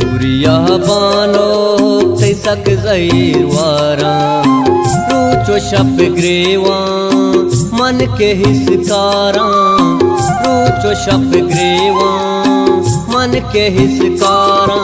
सूर्या बानो तैसक जैरवारा रूचो शप ग्रेवा मन के हिसकारा रूचो शप ग्रेवा मन के हिसकारा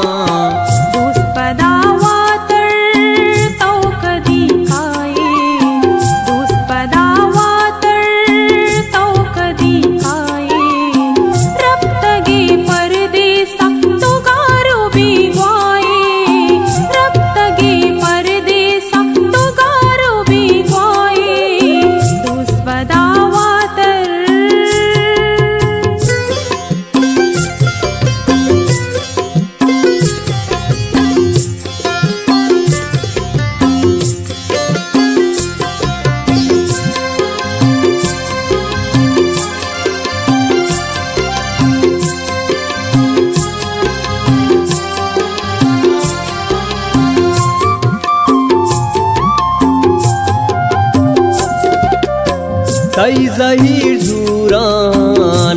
तई जहीर जूरा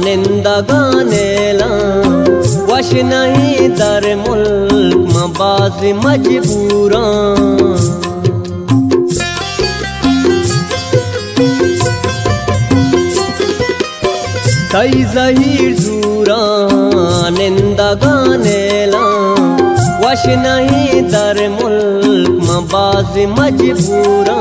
निंदा गानेला वश नहीं दर मुल्क मबाज मजबूरा तई जहीर जूरा निंदा गानेला वश नहीं दर मुल्क मबाज मजबूरा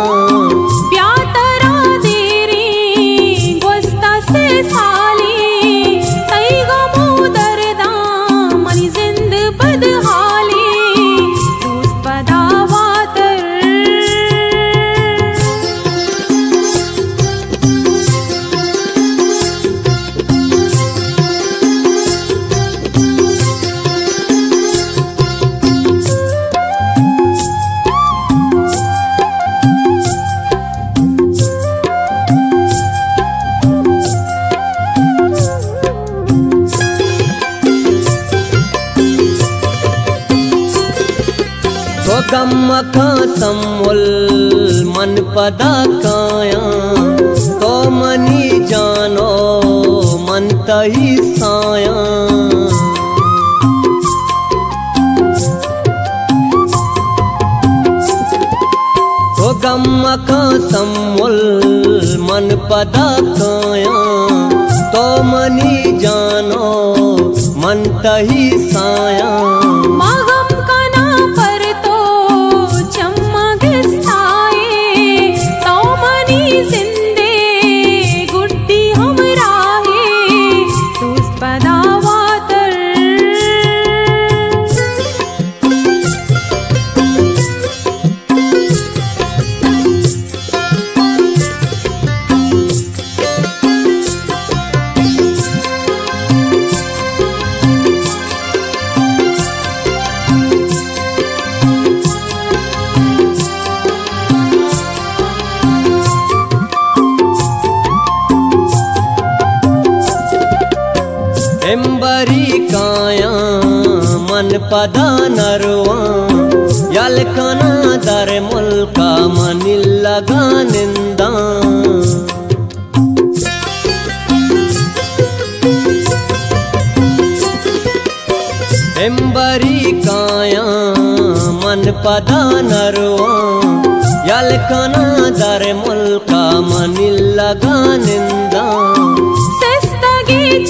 गम का सम्मुल मन पदा काया तो मनी जानो मन तही साया तो गम का सम्मुल मन पदा काया तो मनी जानो मन तही साया एम्बरी काया मन पदा नरवा यलकना दर मुल्का मन लगा निंदा एम्बरी काया मन पदा नरवा यलकना दर मुल्का मन लगा निंदा सस्तगी